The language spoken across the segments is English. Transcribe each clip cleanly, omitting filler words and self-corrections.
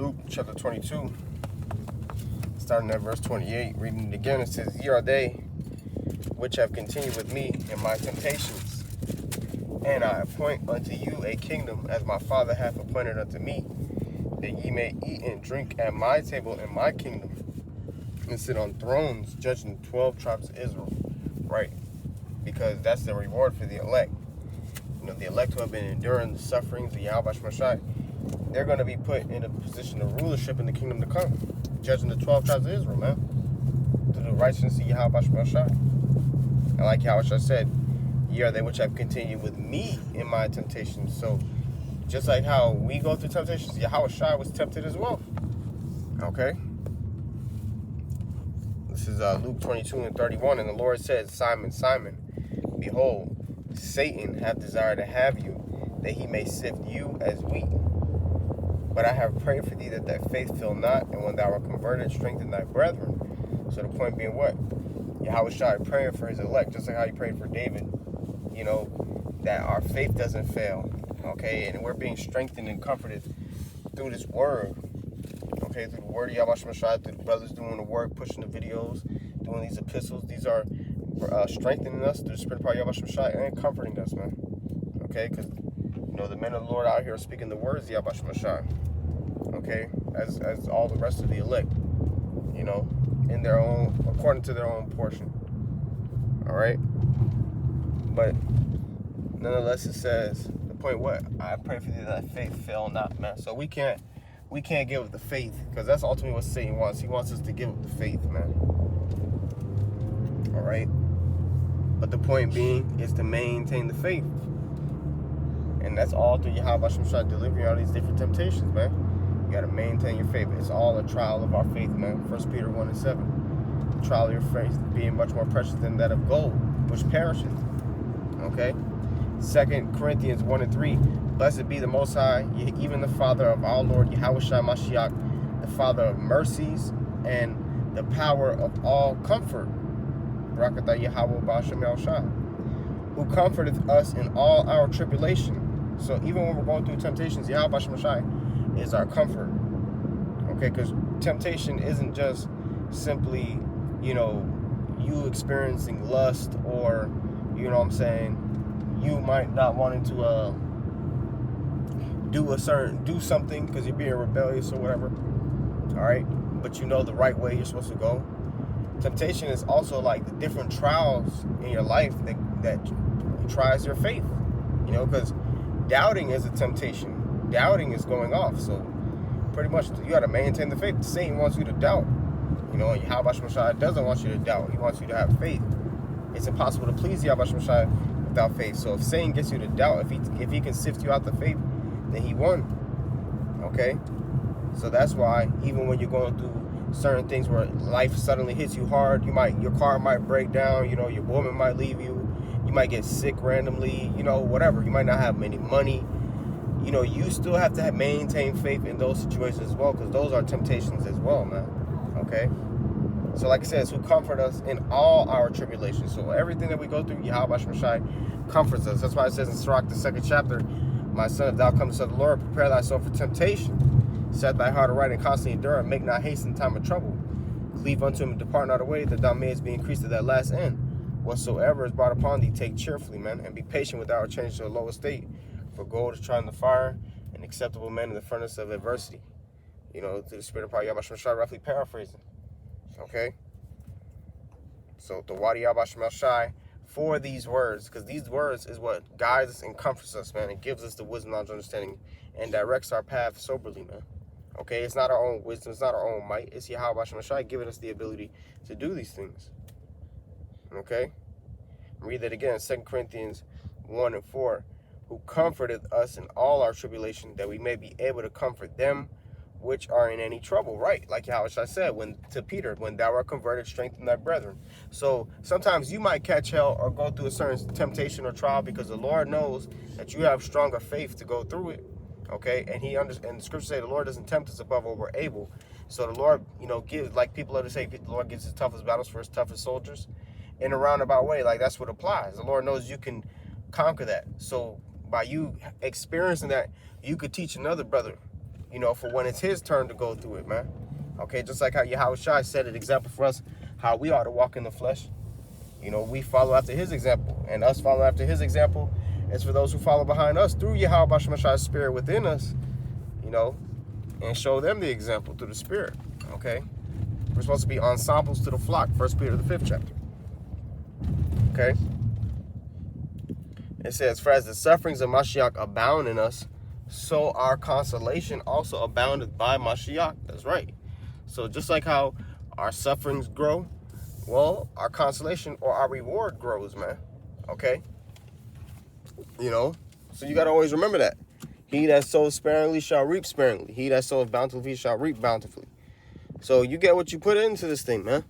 Luke chapter 22, starting at verse 28, reading it again. It says, "Ye are they which have continued with me in my temptations, and I appoint unto you a kingdom, as my Father hath appointed unto me, that ye may eat and drink at my table in my kingdom, and sit on thrones, judging 12 tribes of Israel." Right? Because that's the reward for the elect. You know, the elect who have been enduring the sufferings of Yahweh Shemashai, they're going to be put in a position of rulership in the kingdom to come, judging the 12 tribes of Israel, man, through the righteousness of Yahweh Shemashai. And like Yahweh said, "Ye are they which have continued with me in my temptations." So, just like how we go through temptations, Yahweh was tempted as well. Okay? This is Luke 22:31, and the Lord said, "Simon, Simon, behold, Satan hath desired to have you, that he may sift you as wheat. But I have prayed for thee that thy faith fail not, and when thou art converted, strengthen thy brethren." So the point being what? Yahweh praying for his elect, just like how he prayed for David, you know, that our faith doesn't fail, okay? And we're being strengthened and comforted through this word, okay? Through the word of Yahweh Shemashai, through the brothers doing the work, pushing the videos, doing these epistles. These are strengthening us through the Spirit of power, Yahweh Shemashai, and comforting us, man, okay? Because, you know, the men of the Lord out here are speaking the words of Yahweh Shemashai, okay? As all the rest of the elect, you know, in their own, according to their own portion, all right? But nonetheless, it says, the point what? I pray for thee that faith fail not, man. So we can't give up the faith, because that's ultimately what Satan wants. He wants us to give up the faith, man. All right? But the point being is to maintain the faith. And that's all through Yahweh Shemashai delivering all these different temptations, man. You got to maintain your faith. It's all a trial of our faith, man. 1 Peter 1:7. The trial of your faith being much more precious than that of gold, which perisheth. Okay? 2 Corinthians 1:3. "Blessed be the Most High, even the Father of our Lord Yahushua Mashiach, the Father of mercies and the power of all comfort, Barakatah Yahweh Ba'ashem Yahushua, who comforteth us in all our tribulation." So even when we're going through temptations, Yahweh Shemashai is our comfort. Okay, because temptation isn't just simply, you know, you experiencing lust, or, you know what I'm saying, you might not wanting to do something because you're being rebellious or whatever. All right, but you know the right way you're supposed to go. Temptation is also like the different trials in your life that tries your faith, you know, because doubting is a temptation. Doubting is going off. So pretty much you got to maintain the faith. Satan wants you to doubt, you know, and Yahweh Shemashai doesn't want you to doubt. He wants you to have faith. It's impossible to please Yahweh Shemashai without faith. So if Satan gets you to doubt, if he can sift you out the faith, then he won. Okay, so that's why even when you're going through certain things where life suddenly hits you hard, your car might break down, you know, your woman might leave you, you might get sick randomly, you know, whatever. You might not have any money. You know, you still have to maintain faith in those situations as well, because those are temptations as well, man. Okay? So like I said, who comfort us in all our tribulations. So everything that we go through, Yahweh Shemashai comforts us. That's why it says in Sirach, the 2nd chapter, "My son, if thou comest to the Lord, prepare thyself for temptation. Set thy heart aright and constantly endure, and make not haste in time of trouble. Cleave unto him and depart not away, that thou mayest be increased to that last end. Whatsoever is brought upon thee, take cheerfully, man, and be patient without change to a low estate. For gold is tried in the fire, and acceptable men in the furnace of adversity." You know, through the Spirit of power, Yahweh Shemashai, roughly paraphrasing. Okay? So, the Wadi Yahweh Shemashai for these words, because these words is what guides us and comforts us, man. It gives us the wisdom, knowledge, understanding, and directs our path soberly, man. Okay? It's not our own wisdom, it's not our own might. It's Yahweh Shemashai giving us the ability to do these things. Okay? Read that again, 2 Corinthians 1:4. "Who comforteth us in all our tribulation, that we may be able to comfort them which are in any trouble." Right, like Yahweh said to Peter, "When thou art converted, strengthen thy brethren." So sometimes you might catch hell or go through a certain temptation or trial because the Lord knows that you have stronger faith to go through it. Okay, and and the scriptures say the Lord doesn't tempt us above what we're able. So the Lord, you know, gives, like people love to say, the Lord gives his toughest battles for his toughest soldiers. In a roundabout way, like that's what applies. The Lord knows you can conquer that. So by you experiencing that, you could teach another brother you know, for when it's his turn to go through it, man. Okay, just like how Yahushua set an example for us, how we ought to walk in the flesh. You know, we follow after his example, and us follow after his example is for those who follow behind us through Yahweh Shemashai's spirit within us, you know, and show them the example through the spirit, okay? We're supposed to be ensembles to the flock, 1 Peter, the 5th chapter, okay? It says, for as the sufferings of Mashiach abound in us, so our consolation also aboundeth by Mashiach. That's right. So just like how our sufferings grow, well, our consolation or our reward grows, man. Okay? You know? So you got to always remember that. He that sows sparingly shall reap sparingly. He that sows bountifully shall reap bountifully. So you get what you put into this thing, man.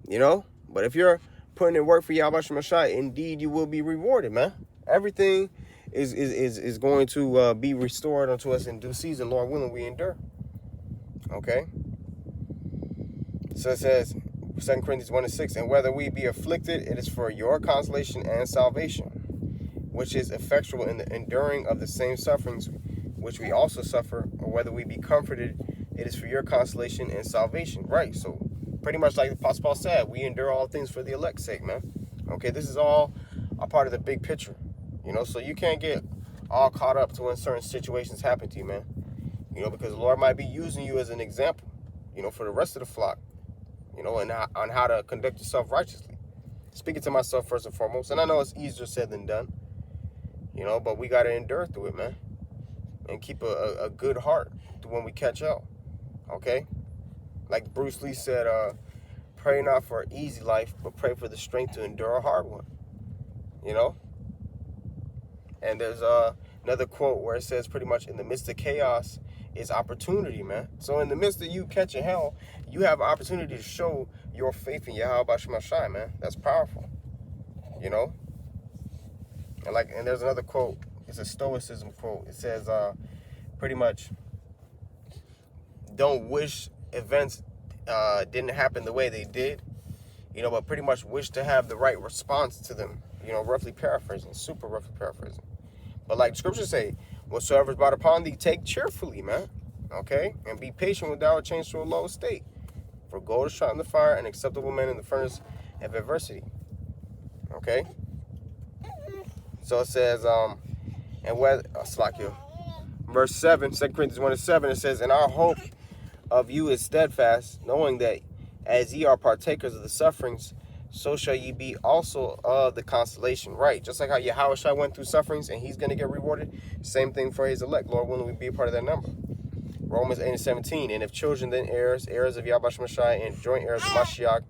You know? But if you're putting in work for Yahweh Shemashai, indeed you will be rewarded, man. Everything is going to be restored unto us in due season. Lord willing, we endure. Okay? So it says, 2 Corinthians 1:6, and whether we be afflicted, it is for your consolation and salvation, which is effectual in the enduring of the same sufferings which we also suffer, or whether we be comforted, it is for your consolation and salvation. Right, so pretty much like the Apostle Paul said, we endure all things for the elect's sake, man. Okay, this is all a part of the big picture, you know, so you can't get all caught up to when certain situations happen to you, man, you know, because the Lord might be using you as an example, you know, for the rest of the flock, you know, and on how to conduct yourself righteously. Speaking to myself first and foremost, and I know it's easier said than done, you know, but we got to endure through it, man, and keep a good heart when we catch up, okay? Like Bruce Lee said, pray not for an easy life, but pray for the strength to endure a hard one, you know? And there's another quote where it says pretty much, in the midst of chaos is opportunity, man. So in the midst of you catching hell, you have an opportunity to show your faith in Yahweh Shemashai, man. That's powerful, you know? And there's another quote. It's a Stoicism quote. It says, pretty much, don't wish events didn't happen the way they did, you know, but pretty much wish to have the right response to them, you know, roughly paraphrasing, super roughly paraphrasing. But like scriptures say, whatsoever is brought upon thee, take cheerfully, man, okay? And be patient when thou art changed to a low state. For gold is shot in the fire, and acceptable men in the furnace of adversity, okay? So it says, and whether, verse 7, 2 Corinthians 1:7, it says, and our hope of you is steadfast, knowing that as ye are partakers of the sufferings, so shall ye be also of the consolation. Right, just like how Yahushua went through sufferings and he's going to get rewarded, same thing for his elect. Lord willing, we be a part of that number. Romans 8:17, and if children, then heirs, heirs of Yahweh Shemashai, and joint heirs of Mashiach,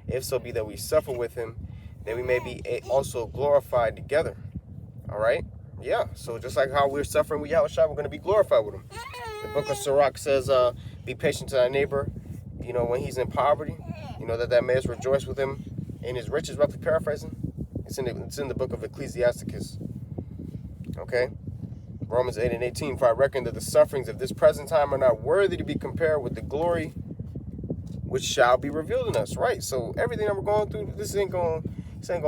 if so be that we suffer with him, then we may be also glorified together. All right? Yeah, so just like how we're suffering with Yahushua, we're going to be glorified with him. The book of Sirach says, be patient to thy neighbor, you know, when he's in poverty, you know, that mayest rejoice with him in his riches, roughly paraphrasing. It's in the book of Ecclesiasticus. Okay? Romans 8:18, for I reckon that the sufferings of this present time are not worthy to be compared with the glory which shall be revealed in us. Right? So everything that we're going through, this ain't gonna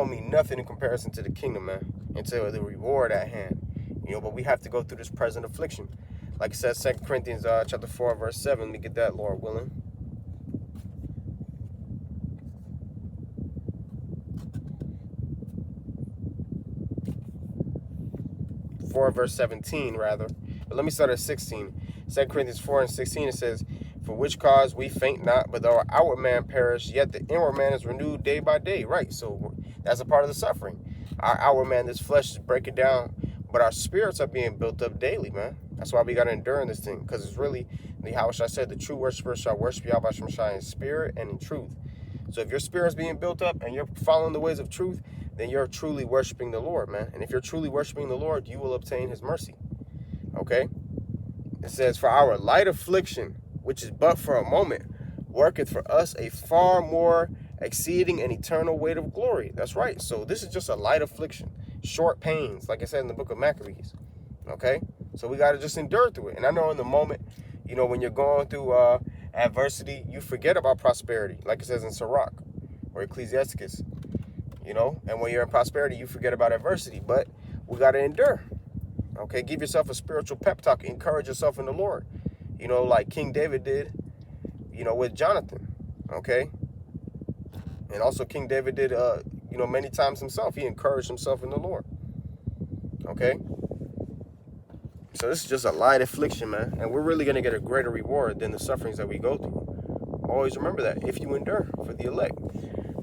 mean nothing in comparison to the kingdom, man, and to the reward at hand. You know, but we have to go through this present affliction. Like it says, 2 Corinthians chapter 4, verse 7. Let me get that, Lord willing. 4 verse 17 rather, but let me start at 16. 2 Corinthians 4:16, it says, for which cause we faint not, but though our outward man perish, yet the inward man is renewed day by day. Right, so that's a part of the suffering. Our outward man, this flesh, is breaking down, but our spirits are being built up daily, man. That's why we got to endure in this thing, because it's really, how should I say, the true worshiper shall worship Yahweh Shemashai in spirit and in truth. So if your spirit's being built up and you're following the ways of truth, then you're truly worshiping the Lord, man. And if you're truly worshiping the Lord, you will obtain his mercy. Okay? It says, for our light affliction, which is but for a moment, worketh for us a far more exceeding and eternal weight of glory. That's right. So this is just a light affliction, short pains, like I said in the book of Maccabees. Okay? So we got to just endure through it. And I know in the moment, you know, when you're going through adversity, you forget about prosperity, like it says in Sirach or Ecclesiasticus. You know, and when you're in prosperity, you forget about adversity. But we got to endure. Okay, give yourself a spiritual pep talk. Encourage yourself in the Lord. You know, like King David did, you know, with Jonathan, okay? And also King David did, you know, many times himself. He encouraged himself in the Lord, okay? So this is just a light affliction, man. And we're really going to get a greater reward than the sufferings that we go through. Always remember that, if you endure for the elect.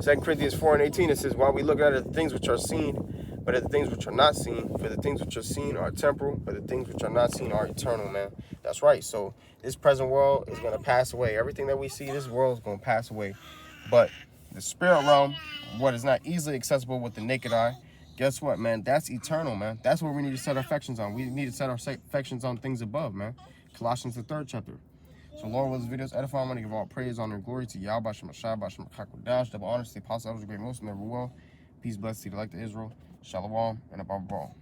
2 Corinthians 4:18, it says, while we look at the things which are seen, but at the things which are not seen, for the things which are seen are temporal, but the things which are not seen are eternal, man. That's right. So this present world is going to pass away. Everything that we see, this world is going to pass away. But the spirit realm, what is not easily accessible with the naked eye, guess what, man? That's eternal, man. That's what we need to set our affections on. We need to set our affections on things above, man. Colossians, the 3rd chapter. So, Lord, will this video is edifying? I'm going to give all praise, honor, and glory to Yahweh, Shem Shai, Bashem Dash, double honor to the apostle, elders, great most, and never will. Peace, blessed to the elect of Israel. Shalom, and above all.